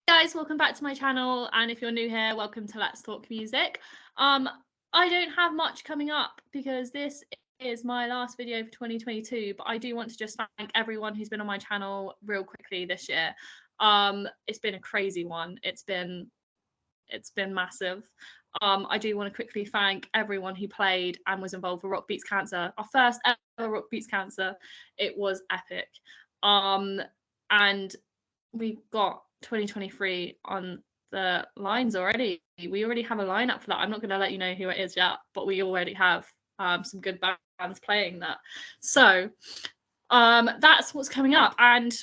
guys, welcome back to my channel, and if you're new here, welcome to Let's Talk Music. I don't have much coming up because this is my last video for 2022, but I do want to just thank everyone who's been on my channel real quickly this year. It's been a crazy one. It's been massive. I do want to quickly thank everyone who played and was involved for Rock Beats Cancer, our first ever Rock Beats Cancer. It was epic. And we got 2023 on the lines already. We already have a lineup for that. I'm not going to let you know who it is yet, but we already have some good bands playing that. So that's what's coming up. And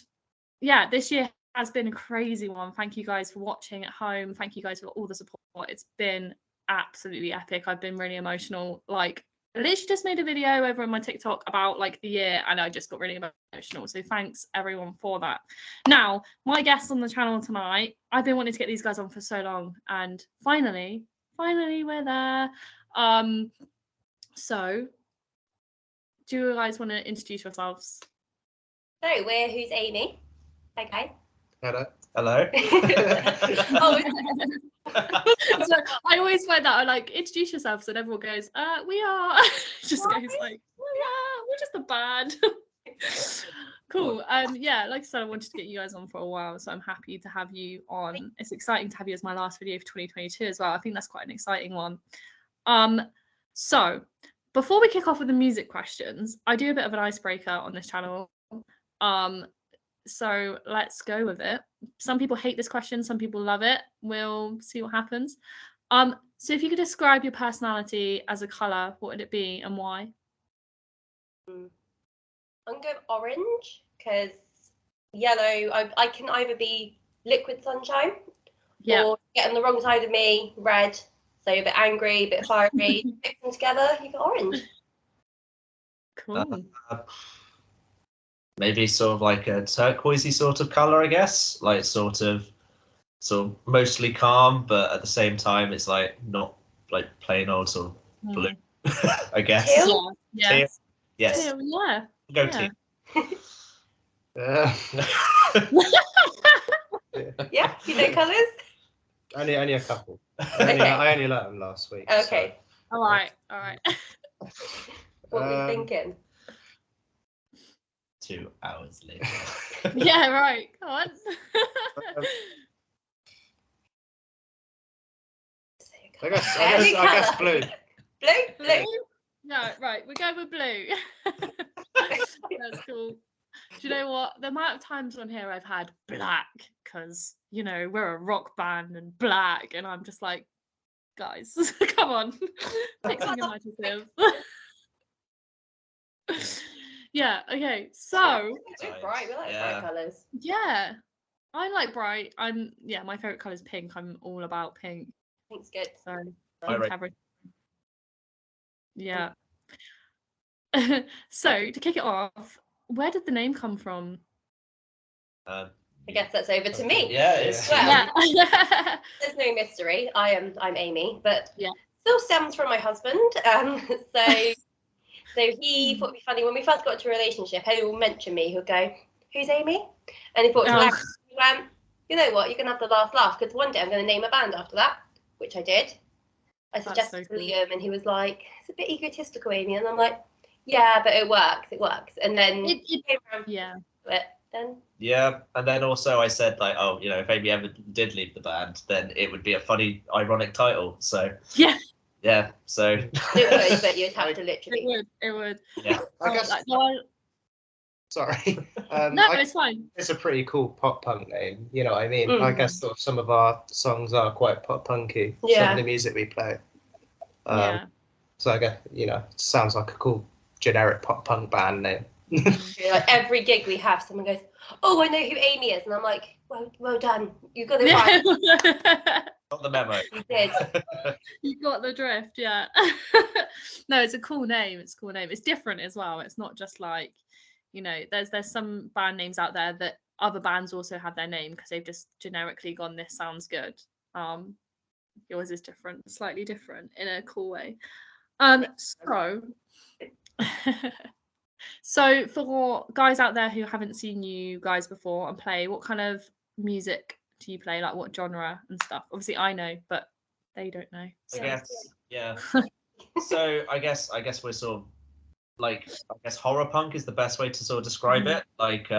yeah, this year has been a crazy one. Thank you guys for watching at home. Thank you guys for all the support. It's been absolutely epic. I've been really emotional. Like, I literally just made a video over on my TikTok about like the year, and I just got really emotional. So thanks everyone for that. Now, my guests on the channel tonight, I've been wanting to get these guys on for so long, and finally we're there. So do you guys want to introduce yourselves? So we're Who's Amy? Okay. Hello. Oh, So I always find that I like introduce yourself, so everyone goes, we are. Just goes like, yeah, we're just a band. Cool. Yeah, like I said, I wanted to get you guys on for a while, so I'm happy to have you on. It's exciting to have you as my last video for 2022 as well. I think that's quite an exciting one. So before we kick off with the music questions, I do a bit of an icebreaker on this channel. So let's go with it. Some people hate this question, some people love it. We'll see what happens. So if you could describe your personality as a colour, what would it be and why? I'm going orange because yellow, I can either be liquid sunshine or get on the wrong side of me, red. So a bit angry, a bit fiery. Mix them together, you got orange. Cool. Maybe sort of like a turquoisey sort of colour, I guess. Like sort of mostly calm, but at the same time, it's like not like plain old sort of blue. I guess. Teal? Yeah. Teal? Yes. Teal, yeah. Go Yeah. teal. Yeah, you know colours? Only a couple. Okay. I only learned them last week. Okay. So. All right. What were you thinking? 2 hours later. Yeah, right. Come on. I guess blue. Blue? No, right. We're going with blue. That's cool. Do you know what? The amount of times on here I've had black, because, you know, we're a rock band and black, and I'm just like, guys, come on. Pick something imaginative. Yeah, okay. So We're bright, we like bright colours. Yeah. I like bright. My favourite colour is pink. I'm all about pink. Pink's good. So pink everything. Yeah. So to kick it off, where did the name come from? I guess that's over to me. Yeah, it's well, there's no mystery. I'm Amy, but still stems from my husband. So he thought it'd be funny when we first got into a relationship. He will mention me. He'll go, "Who's Amy?" And he thought, he went, "You know what? You're gonna have the last laugh because one day I'm gonna name a band after that," which I did. I suggested to Liam, and he was like, "It's a bit egotistical, Amy," and I'm like, "Yeah, but it works. It works." And then it came around. Yeah. But then. Yeah, and then also I said like, oh, you know, if Amy ever did leave the band, then it would be a funny, ironic title. So yeah, so it would, but you'd have to literally. It would. Yeah, I guess. Sorry. No, it's fine. It's a pretty cool pop punk name. You know what I mean? I guess sort of some of our songs are quite pop punky. Yeah. Some of the music we play. So I guess, you know, it sounds like a cool generic pop punk band name. Like every gig we have, someone goes, "Oh, I know who Amy is," and I'm like, "Well done, you got it right." Got the memo. You did. You got the drift, yeah. No, it's a cool name. It's a cool name. It's different as well. It's not just like, you know, there's some band names out there that other bands also have their name because they've just generically gone, "This sounds good." Yours is different, slightly different in a cool way. So for guys out there who haven't seen you guys before and play, what kind of music do you play? Like what genre and stuff? Obviously I know, but they don't know. I So. guess, yeah. So I guess we're sort of like, I guess horror punk is the best way to sort of describe it. Like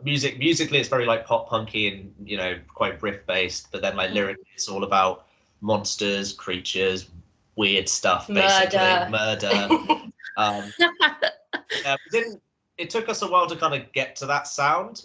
musically it's very like pop punky and, you know, quite riff based, but then like lyrically it's all about monsters, creatures, weird stuff, basically murder. Yeah, it took us a while to kind of get to that sound.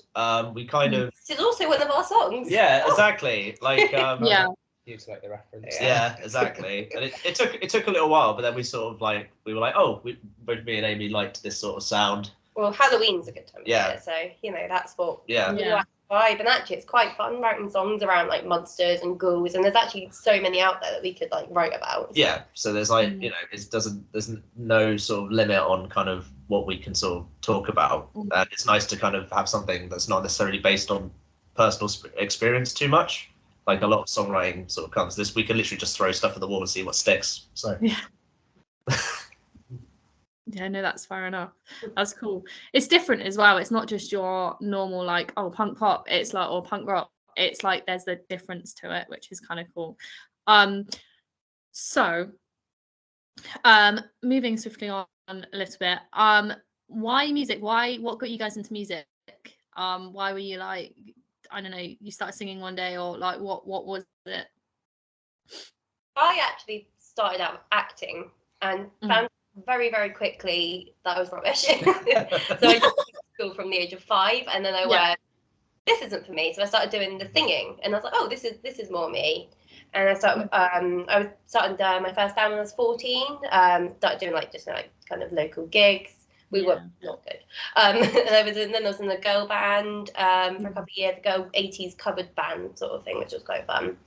We kind of, this is also one of our songs. yeah, exactly, like yeah, You to make the reference. yeah, exactly. And it took a little while, but then we sort of like, we were like, oh, both me and Amy liked this sort of sound. Well, Halloween's a good time of Yeah. year, so you know that's what Yeah. we like to vibe. And actually, it's quite fun writing songs around like monsters and ghouls, and there's actually so many out there that we could like write about. Yeah, so there's like, you know, there's no sort of limit on kind of what we can sort of talk about, and it's nice to kind of have something that's not necessarily based on personal experience too much. Like a lot of songwriting sort of comes this, we can literally just throw stuff at the wall and see what sticks. So yeah. Yeah, no, that's fair enough. That's cool. It's different as well. It's not just your normal like, oh, punk pop. It's like, or punk rock. It's like there's a difference to it, which is kind of cool. So moving swiftly on a little bit. Why music? What got you guys into music? Why were you like, I don't know, you started singing one day, or like what was it? I actually started out acting and found very, very quickly that I was rubbish. So I went to school from the age of 5, and then I went, this isn't for me. So I started doing the singing, and I was like, oh, this is more me. And I started my first band when I was 14. Started doing like just like kind of local gigs. We were not good. And I was in the girl band for a couple of years ago, 80s covered band sort of thing, which was quite fun.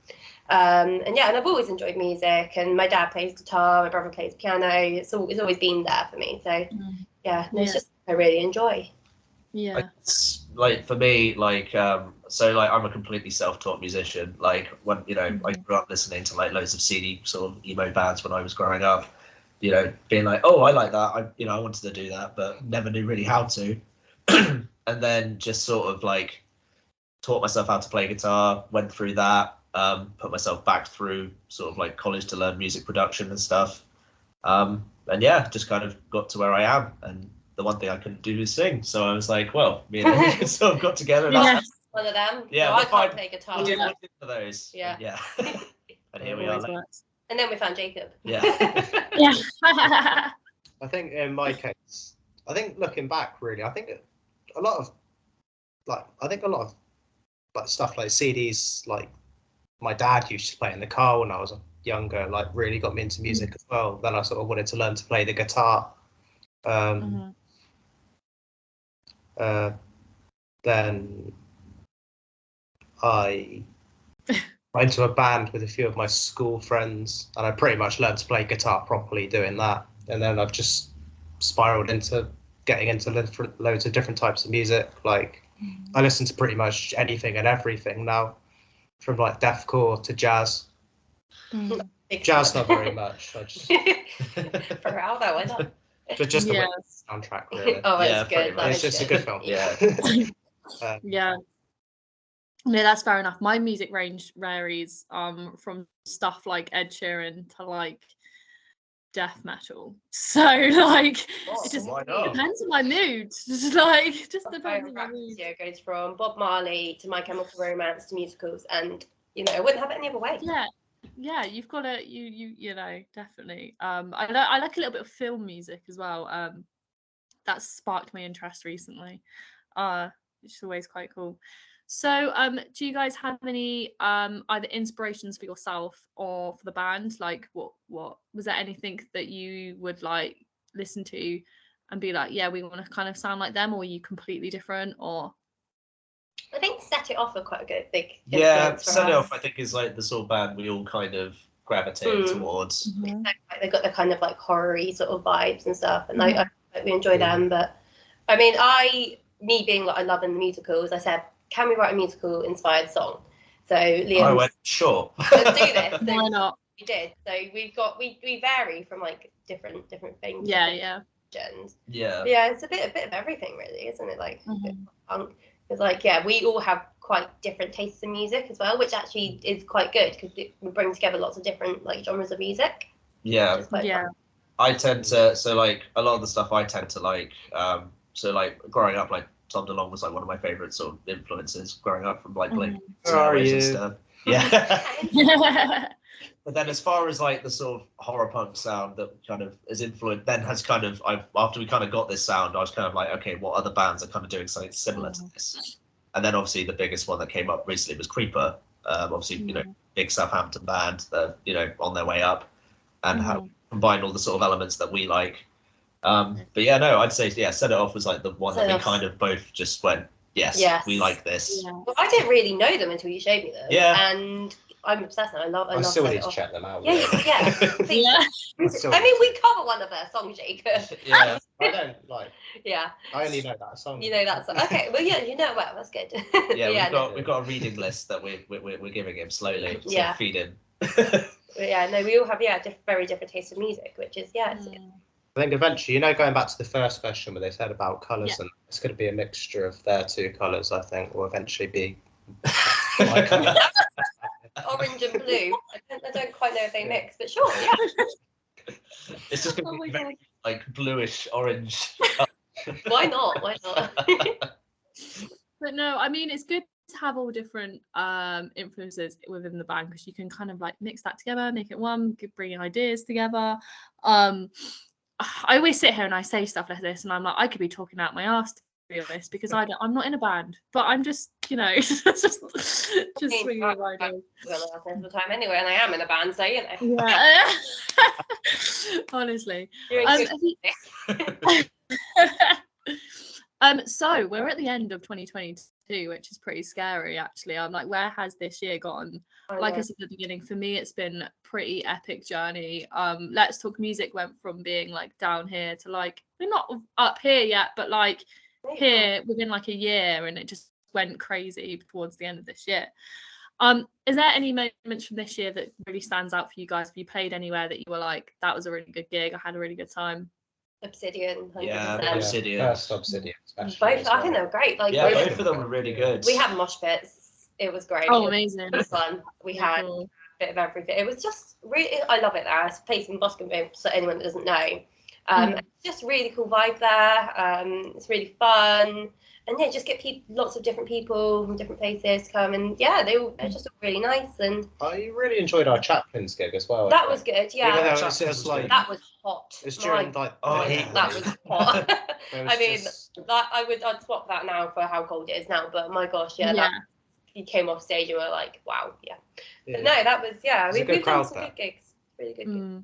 And I've always enjoyed music, and my dad plays guitar, my brother plays piano. It's always been there for me. So it's just I really enjoy. Yeah. It's like for me, like so like I'm a completely self-taught musician. Like when, you know, I grew up listening to like loads of CD sort of emo bands when I was growing up. You know, being like, oh, I like that. I wanted to do that, but never knew really how to. And then just sort of like taught myself how to play guitar, went through that, put myself back through sort of like college to learn music production and stuff. And yeah, just kind of got to where I am. And the one thing I couldn't do is sing. So I was like, well, me and Amy sort of got together. And One of them. Yeah, no, I can't play guitar. We'll do for those. Yeah. Yeah. And here we are. And then we found Jacob. Yeah. Yeah. I think in my case, I think looking back, really, I think a lot of like stuff like CDs, like my dad used to play in the car when I was younger, like really got me into music as well. Then I sort of wanted to learn to play the guitar. Then I went to a band with a few of my school friends, and I pretty much learned to play guitar properly doing that. And then I've just spiraled into getting into loads of different types of music. Like I listen to pretty much anything and everything now, from like deathcore to jazz. Jazz not very much. I just for how that went on. Just the soundtrack, really. Oh, it's good. It's just a good film. Yeah. Yeah. No, that's fair enough. My music range varies from stuff like Ed Sheeran to like death metal. So like it just depends on my mood. Just depends on my mood. Yeah, it goes from Bob Marley to My Chemical Romance to musicals, and I wouldn't have it any other way. Yeah, you've got to you know, definitely. I like a little bit of film music as well. That's sparked my interest recently. Which is always quite cool. So do you guys have any either inspirations for yourself or for the band? Like what was there anything that you would like listen to and be like, yeah, we want to kind of sound like them, or are you completely different? Or I think Set It Off are quite a good big Set It Off I think is like the sort of band we all kind of gravitate towards. They've got the kind of like horror-y sort of vibes and stuff, and we enjoy them. But I mean, me being like I love in the musicals, I said, can we write a musical inspired song? So Liam, I went, sure. Let's do this. So why not? We did. So we vary from like different things. Yeah. Yeah, it's a bit of everything really, isn't it? Like punk. It's like we all have quite different tastes in music as well, which actually is quite good because we bring together lots of different like genres of music. Yeah. Which is quite fun. I tend to, so like a lot of the stuff I tend to like, so like growing up, like Tom DeLonge was like one of my favorite sort of influences growing up from like Blink and stuff. Yeah. But then as far as like the sort of horror punk sound that kind of is influenced, then has kind of, after we kind of got this sound, I was kind of like, okay, what other bands are kind of doing something similar to this? And then obviously the biggest one that came up recently was Creeper. Obviously, you know, big Southampton band that, you know, on their way up and have combined all the sort of elements that we like. But yeah, no, I'd say, yeah, Set It Off was like the one that we kind of both just went, yes, we like this. Well, I didn't really know them until you showed me them. Yeah. And I'm obsessed now. I love still Set need It to Off. check them out. Yeah. I mean, we cover one of their songs, Jacob. Yeah. I don't like. Yeah. I only know that song. You know that song. Okay. Well, yeah, you know well. That's good. Yeah, we've got a reading list that we're giving him slowly. So Yeah. feed him. Yeah. No, we all have very different tastes of music, which is it's good. I think eventually, you know, going back to the first question where they said about colours, and it's going to be a mixture of their two colours. I think will eventually be my colour. Orange and blue. I don't quite know if they mix, but sure, yeah. It's just going to be very like bluish orange. Why not? Why not? But no, I mean, it's good to have all different influences within the band because you can kind of like mix that together, make it one, bring ideas together. I always sit here and I say stuff like this, and I'm like, I could be talking out my ass, to be honest, because I'm not in a band, but I'm just, you know, just swinging my ideas. Well, most of the time anyway, and I am in a band, so you know. Yeah. Honestly. So we're at the end of 2022, which is pretty scary actually. I'm like, where has this year gone? Like I said at the beginning, for me it's been pretty epic journey. Let's Talk Music went from being like down here to like, we're not up here yet, but like here within like a year, and it just went crazy towards the end of this year. Is there any moments from this year that really stands out for you guys? Have you played anywhere that you were like, that was a really good gig, I had a really good time? Obsidian, 100%. Yeah, Obsidian. First Obsidian, especially. Both, I think they were great. Like both of them were really good. We had mosh pits. It was great. Oh, amazing! It was fun. We had a bit of everything. It was just really. I love it there. It's a place in Boston, so anyone that doesn't know, it's just really cool vibe there. It's really fun, and yeah, just get lots of different people from different places come, and yeah, they're just really nice. And I really enjoyed our Chaplain's gig as well. That was good. Yeah, even though it's just like that was hot. It's during like that was hot. I mean, I'd swap that now for how cold it is now. But my gosh, you came off stage and were like, wow, But no, that was we've done some good gigs, really good gigs.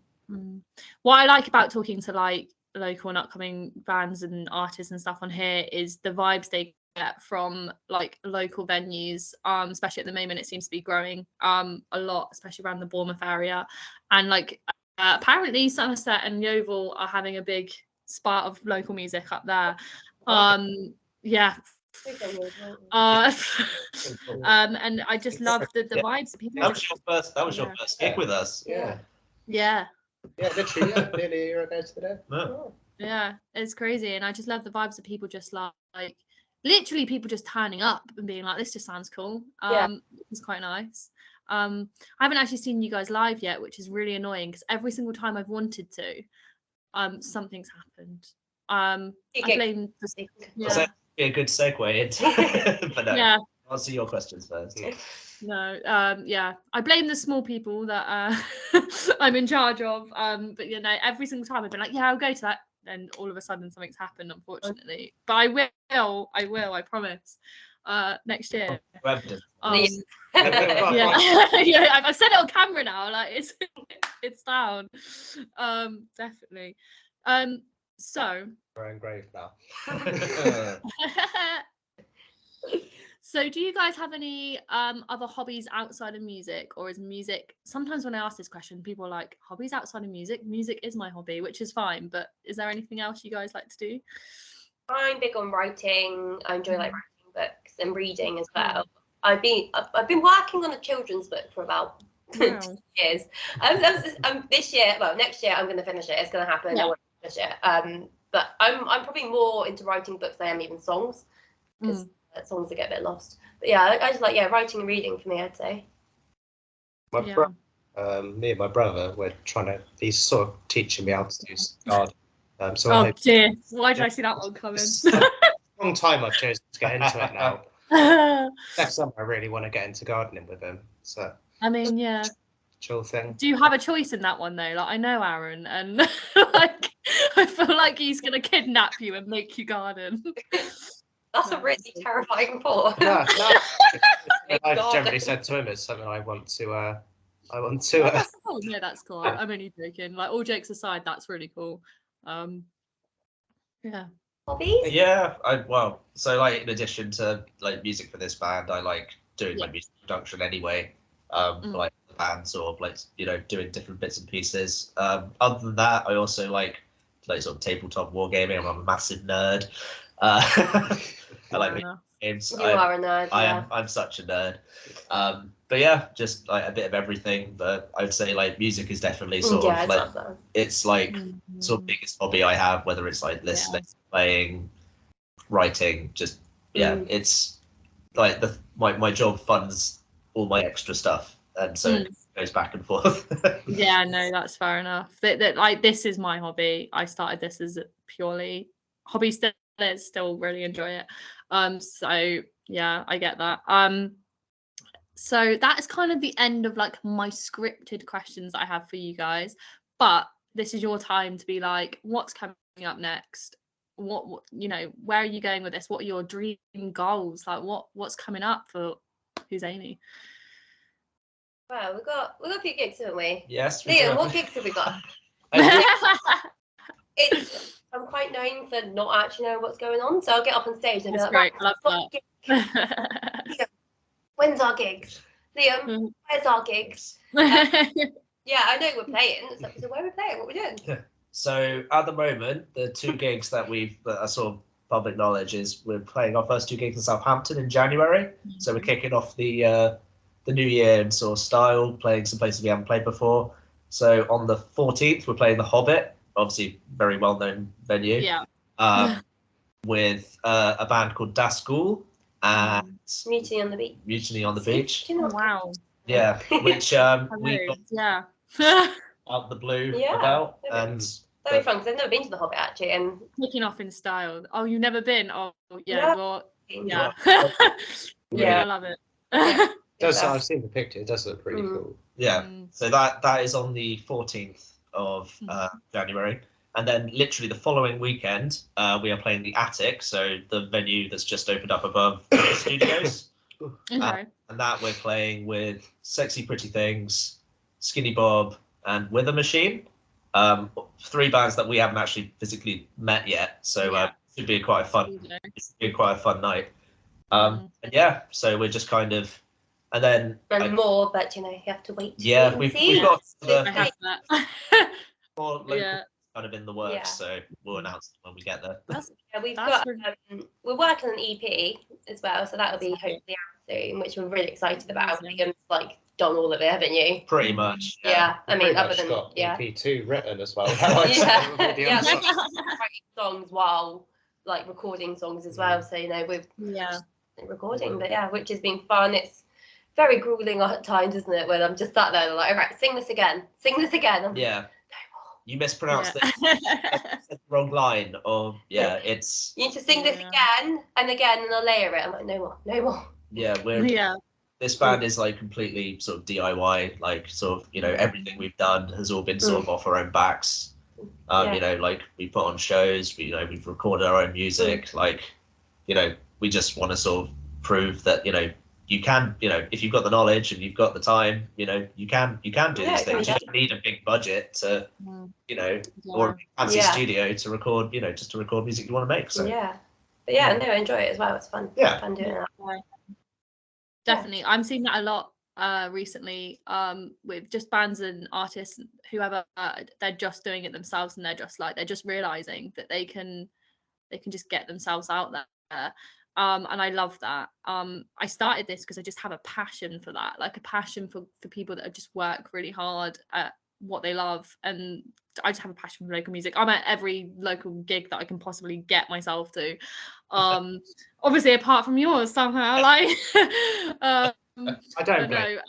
What I like about talking to like local and upcoming bands and artists and stuff on here is the vibes they get from like local venues, especially at the moment it seems to be growing a lot, especially around the Bourmouth area, and like apparently Somerset and Yeovil are having a big spot of local music up there. And I just love the vibes that people. That was your first gig with us. Yeah, literally, nearly a year ago today. Yeah, it's crazy, and I just love the vibes of people just like literally people just turning up and being like, this just sounds cool. It's quite nice. I haven't actually seen you guys live yet, which is really annoying because every single time I've wanted to, something's happened. I blame the be a good segue into but no, answer your questions first. No, I blame the small people that I'm in charge of. But you know, every single time I've been like, I'll go to that, and all of a sudden something's happened, unfortunately. But I will, I promise. Next year. Yeah, I've said it on camera now. Like it's down. Definitely. So. We're engraved now. So do you guys have any other hobbies outside of music, or is music, sometimes when I ask this question people are like, hobbies outside of music is my hobby, which is fine, but is there anything else you guys like to do? I'm big on writing. I enjoy like writing books and reading as well. I've been working on a children's book for about 2 years. Next year I'm going to finish it. It's going to happen. I want to finish it. But I'm probably more into writing books than I am even songs, because songs that get a bit lost. But yeah, I just like writing and reading for me, I'd say. Me and my brother, he's sort of teaching me how to do garden. Oh dear, why did I see that one coming? Long time I've chosen to get into it now. Next summer I really want to get into gardening with him. So I mean, yeah. Chill thing. Do you have a choice in that one though? Like I know Aaron, and like I feel like he's gonna kidnap you and make you garden. That's a really terrifying thought. No, I've generally said to him it's something I want to. That's cool. No, that's cool. I'm only joking. Like all jokes aside, that's really cool. Yeah. Hobbies? Yeah, so like in addition to like music for this band, I like doing my music production anyway. For like the bands or like doing different bits and pieces. Other than that, I also like sort of tabletop wargaming. I'm a massive nerd. I like video games. You are a nerd. I'm such a nerd. But yeah, just like a bit of everything. But I would say like music is definitely sort of like it's like sort of biggest hobby I have. Whether it's like listening, playing, writing, just it's like my job funds all my extra stuff, and so it goes back and forth. Yeah, no, that's fair enough. That like this is my hobby. I started this as a purely hobby. Still really enjoy it. So yeah, I get that. So that is kind of the end of like my scripted questions that I have for you guys. But this is your time to be like, what's coming up next? What where are you going with this? What are your dream goals? Like what's coming up for Who's Amy? Well, we've got a few gigs, haven't we? Yes. Liam, what gigs have we got? I'm quite known for not actually knowing what's going on, so I'll get up on stage and be like, great. Love that. Liam, when's our gigs? Liam, where's our gigs? Yeah, I know we're playing. So where are we playing? What are we doing? Yeah. So at the moment, the two gigs that are sort of public knowledge is we're playing our first two gigs in Southampton in January. So we're kicking off the new year in sort of style, playing some places we haven't played before. So on the 14th, we're playing the Hobbit, obviously very well-known venue. Yeah. With a band called Das Ghoul and Mutiny on the Beach. Mutiny on the Beach. Wow. Yeah, which we got out the blue about, and that'd be fun because I've never been to the Hobbit actually, and kicking off in style. Oh, you've never been? Oh, yeah. Well, yeah. I love it. I've seen the picture. It does look pretty cool. Yeah. So that is on the 14th of January, and then literally the following weekend, we are playing the Attic, so the venue that's just opened up above the studios. Okay. And that we're playing with Sexy Pretty Things, Skinny Bob, and Wither Machine. 3 bands that we haven't actually physically met yet, so it should be quite a fun night. And yeah, so we're just kind of, and then more, but you have to wait. Yeah, we've got more local kind of in the works, so we'll announce it when we get there. We're working on an EP as well, so that'll be hopefully out soon, which we're really excited about. Liam's like done all of it, haven't you? Pretty much. Yeah, I mean, other than got EP2 written as well. writing songs while like recording songs as well. So we're recording, but which has been fun. It's very grueling at times, isn't it? When I'm just sat there like, all right, sing this again. You mispronounced it. The wrong line. Or it's. You need to sing this again and again, and I'll layer it. I'm like, no more. Yeah, this band is like completely sort of DIY. Like sort of, everything we've done has all been sort of off our own backs. Like we put on shows. We've recorded our own music. Like, we just want to sort of prove that you can, if you've got the knowledge and you've got the time, you can do these things. You don't need a big budget to, or a fancy studio to record, just to record music you want to make. So but I enjoy it as well. It's fun. Yeah, fun doing that. Definitely, I'm seeing that a lot recently with just bands and artists, whoever, they're just doing it themselves, and they're just realizing that they can just get themselves out there. And I love that. I started this because I just have a passion for that, like a passion for people that just work really hard at what they love, and I just have a passion for local music. I'm at every local gig that I can possibly get myself to. Obviously apart from yours somehow, like I don't blame.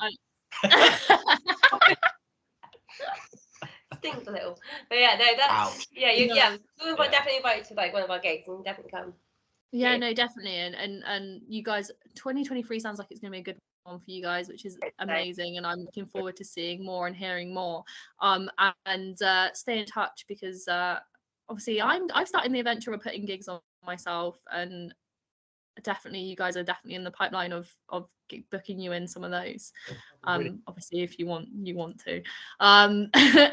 Stings a little, but yeah, no, that's Ouch. yeah. We'll Yeah. definitely invite you to like one of our gigs and definitely come. Yeah, no, definitely, and you guys, 2023 sounds like it's going to be a good one for you guys, which is amazing, and I'm looking forward to seeing more and hearing more. And stay in touch, because obviously I've started the adventure of putting gigs on myself, and definitely you guys are definitely in the pipeline of booking you in some of those. Obviously if you want to.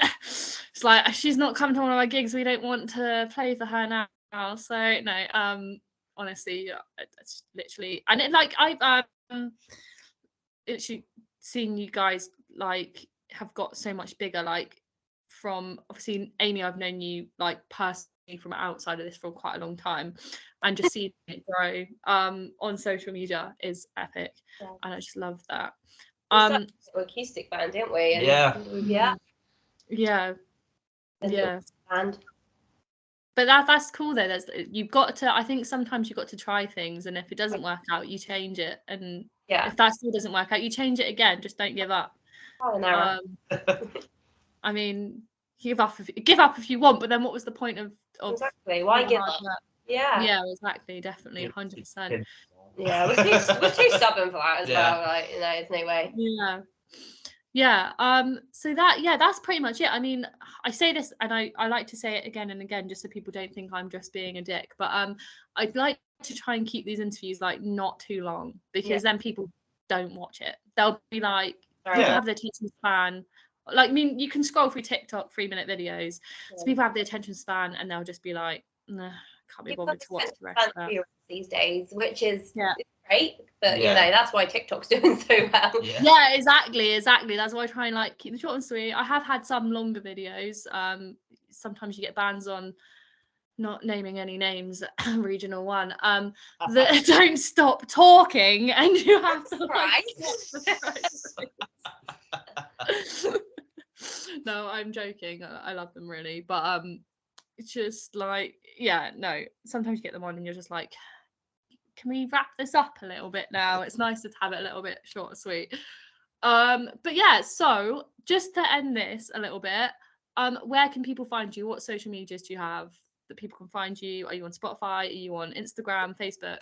It's like, she's not come to one of our gigs, we don't want to play for her now, so no, honestly, it's literally, and it, like, I've literally seen you guys like have got so much bigger, like, from obviously Amy, I've known you like personally from outside of this for quite a long time, and just seeing it grow on social media is epic. And I just love that. Acoustic band, didn't we? And yeah. And But that's cool though. You've got to, I think sometimes you've got to try things, and if it doesn't work out, you change it, and if that still doesn't work out, you change it again. Just don't give up. I mean, give up if you want, but then what was the point of exactly? Why give up? Yeah, exactly, definitely, 100%. Yeah, we're too stubborn for that as well. Like, there's no way. So that's pretty much it. I mean, I say this, and I like to say it again and again, just so people don't think I'm just being a dick, but I'd like to try and keep these interviews like not too long, because then people don't watch it. They'll be like, people have the attention span. Like, I mean, you can scroll through TikTok 3-minute videos, so people have the attention span, and they'll just be like, nah, can't be bothered to watch the rest of that these days, which is great, but that's why TikTok's doing so well. Yeah, exactly. That's why I try and like keep the short and sweet. I have had some longer videos. Sometimes you get bans on, not naming any names, Regional 1, that don't stop talking, and you have to like No, I'm joking. I love them really, but it's just like, sometimes you get them on and you're just like, can we wrap this up a little bit now? It's nice to have it a little bit short and sweet. But yeah, so just to end this a little bit, where can people find you? What social medias do you have that people can find you? Are you on Spotify? Are you on Instagram, Facebook?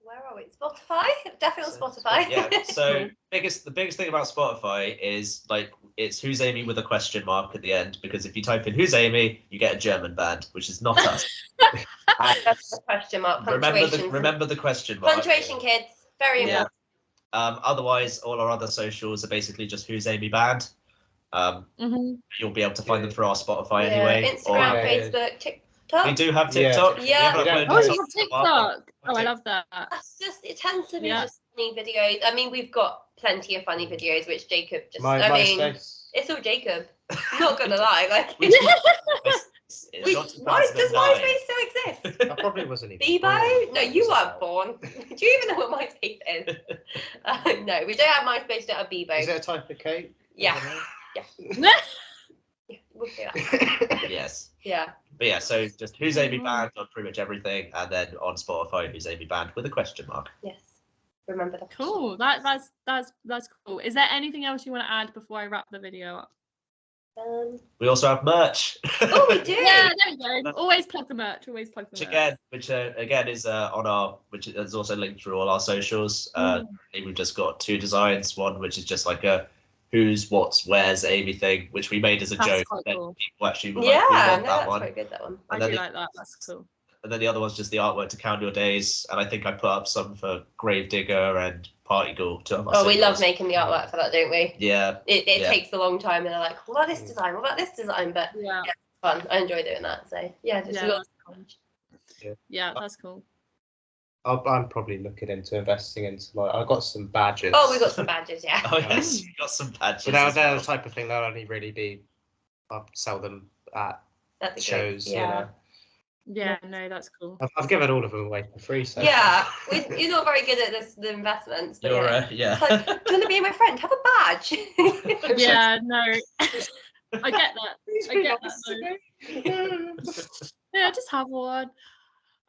Where are we? Spotify? Definitely on Spotify. Yeah. So the biggest thing about Spotify is like, it's Who's Amy with a question mark at the end, because if you type in Who's Amy, you get a German band, which is not us. That's the question mark. Remember the question mark. Punctuation, kids. Very important. Otherwise, all our other socials are basically just Who's Amy Band. You'll be able to find them through our Spotify anyway. Instagram, Facebook, TikTok. We do have TikTok. You have TikTok. Oh, I love that. That's just, it tends to be just funny videos. I mean, we've got plenty of funny videos, which Jacob just, it's all Jacob. I'm not gonna lie, like. Why does MySpace still exist? I probably wasn't even Bebo? No, you weren't born. Do you even know what MySpace is? No, we don't have MySpace, don't have Bebo. Is it a type of cake? Yeah. We'll say that. Yes. Yeah. But yeah, so just Who's Amy Band on pretty much everything, and then on Spotify, Who's Amy Band with a question mark. Yes. Remember that. Cool. That's cool. Is there anything else you want to add before I wrap the video up? We also have merch. Oh, we do. Yeah, there we go. Always plug the merch. Which again is on our, which is also linked through all our socials. We've just got 2 designs. One which is just like a who's, what's, where's Amy thing, which we made as a joke. And cool. People actually that one. That's quite good, that one. I do like that. That's cool. And then the other one's just the artwork to count your days. And I think I put up some for Gravedigger and Party Ghoul. We love making the artwork for that, don't we? Yeah. It takes a long time, and they're like, what about this design? What about this design? But it's fun. I enjoy doing that. So that's cool. I'm probably looking into investing into, like, I've got some badges. Oh, we've got some badges, yeah. Oh yes, you've got some badges. But they're the type of thing that'll only really be, I'll sell them at shows, you know. Yeah, no, that's cool. I've given all of them away for free. So. Yeah, you're not very good at the investments. But You're It's like, do you want to be my friend? Have a badge. Yeah, no. I get that. I get that. Yeah, just have one.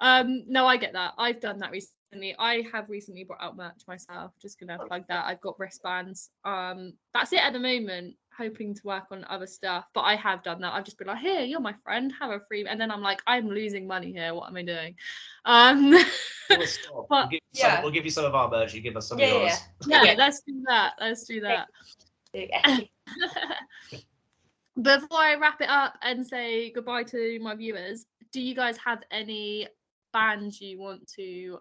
No, I get that. I've done that recently. I have recently brought out merch myself. Just gonna plug that. I've got wristbands. That's it at the moment. Hoping to work on other stuff, but I have done that. I've just been like, here, you're my friend, have a free, and then I'm like, I'm losing money here. What am I doing? But we'll give you some of our merch. You give us some of yours. Yeah, let's do that. Let's do that. Before I wrap it up and say goodbye to my viewers, do you guys have any bands you want to,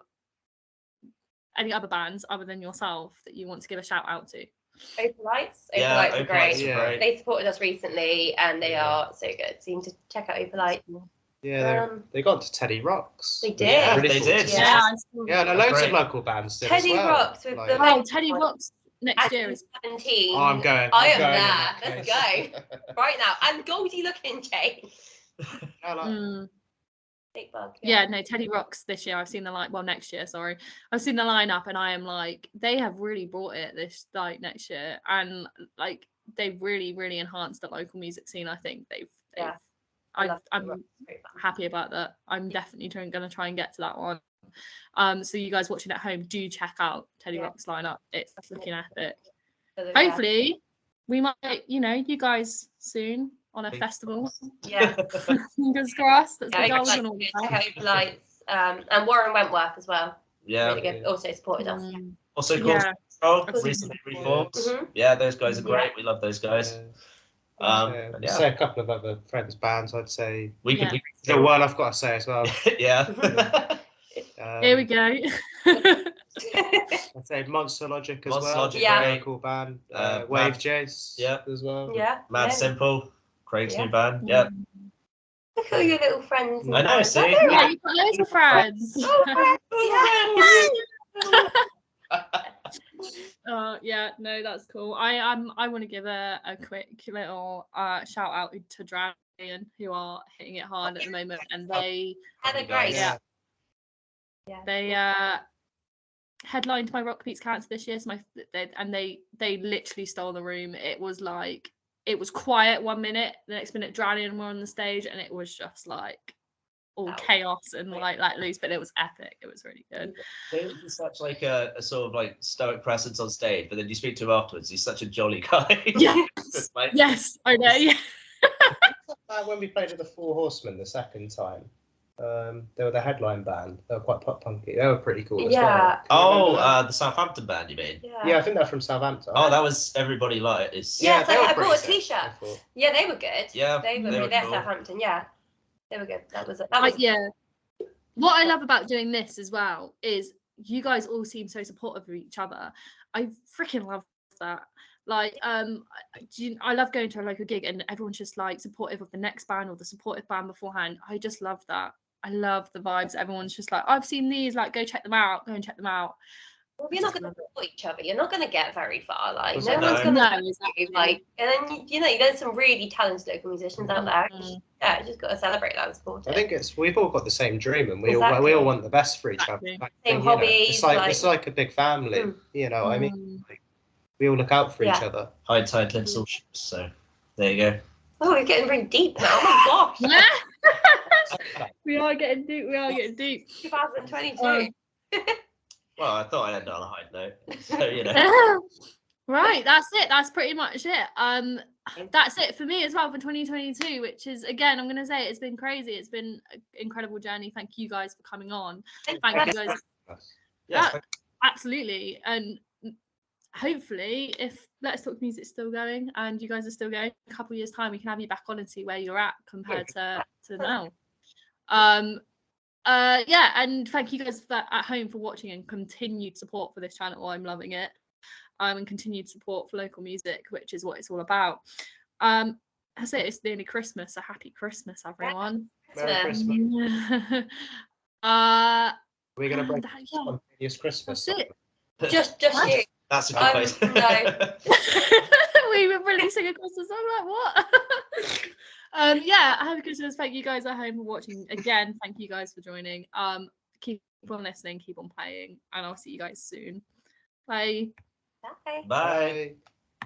any other bands other than yourself that you want to give a shout out to? Open Lights. Open Yeah, Lights are Open great. Lights are great. They supported us recently and they are so good. So you need to check out Open Lights. Yeah, they got to Teddy Rocks. They did. Yeah, Really they cool. did. Yeah. Yeah, no, loads Great. of local bands did Teddy as well. Rocks with the Oh, Teddy Rocks next year is 17. Oh, I'm going. I I'm am going in there. that Let's case. go. Right now. And Goldie looking, Jane. I like Big bug. yeah, no, Teddy Rocks this year. I've seen the next year, sorry. I've seen the lineup and I am like, they have really brought it this next year, and like they've really, really enhanced the local music scene. I think they've I'm happy about that. I'm definitely gonna try and get to that one. So you guys watching at home, do check out Teddy Rocks lineup. It's looking epic. Hopefully we might, you guys soon on a festival. Yeah. Fingers crossed. That's the goal and all Check out Lights. And Warren Wentworth as well. Yeah. Really good. Also supported us. Also Control, recently reformed. Mm-hmm. Yeah, those guys are great. We love those guys. I'd say a couple of other friends' bands. I'd say We could the one I've got to say as well. Yeah. Here we go. I'd say Monster Logic as well. Logic, Very cool band. Mad- Wave Jace. Yeah. As well. Yeah. Mad Simple, Craig's new band. Yeah. Look at all your little friends. I know, see? Yeah, you've got loads of friends. Yeah, no, that's cool. I want to give a quick little shout out to Dragon, who are hitting it hard at the moment, and they great. Yeah. They headlined my Rock Beats Cancer this year, so they literally stole the room. It was like, it was quiet 1 minute, the next minute Dragon were on the stage, and it was just like all chaos and like let loose, but it was epic. It was really good. He's such like a sort of like stoic presence on stage, but then you speak to him afterwards, he's such a jolly guy. Yes, yes, I know. Yeah. When we played at the Four Horsemen the second time, they were the headline band. They were quite pop punky. They were pretty cool as well. Oh, the Southampton band, you mean? Yeah, I think they're from Southampton. Oh, that was Everybody Like It. Yeah, they were I bought a pretty t-shirt. sick, Yeah, they were good. Yeah, they were cool. Southampton. Yeah, they were good. That was Yeah. What I love about doing this as well is you guys all seem so supportive of each other. I freaking love that. Like, I love going to a local gig and everyone's just like supportive of the next band or the supportive band beforehand. I just love that. I love the vibes. Everyone's just like, I've seen these, like, go check them out. Go and check them out. Well, if you're not going to support each other, you're not going to get very far. Like, No. no one's going to exactly. like, and then there's some really talented local musicians out there. You just got to celebrate that and support it. I think we've all got the same dream, and we all want the best for each other. Same hobbies. It's like a big family. You know, I mean, like, we all look out for each other. High tide lifts all ships. So there you go. Oh, we're getting really deep now. Oh my gosh. We are getting deep. 2022. Well, I thought I'd end on a high note. So, Right, that's it. That's pretty much it. That's it for me as well for 2022, which is, again, I'm going to say it's been crazy. It's been an incredible journey. Thank you guys for coming on. Thank you guys. yeah, absolutely. And hopefully, if Let's Talk Music's still going and you guys are still going, a couple of years' time, we can have you back on and see where you're at compared to now. Yeah, and thank you guys at home for watching and continued support for this channel. I'm loving it. And continued support for local music, which is what it's all about. I say it's nearly Christmas, so happy Christmas, everyone. Merry Christmas. We're going to break spontaneous Christmas. That's it. Just you. That's a good place. No. We were releasing a Christmas song, like what? Yeah, happy Christmas. Thank you guys at home for watching. Again, thank you guys for joining. Keep on listening, keep on playing, and I'll see you guys soon. Bye. Bye. Bye.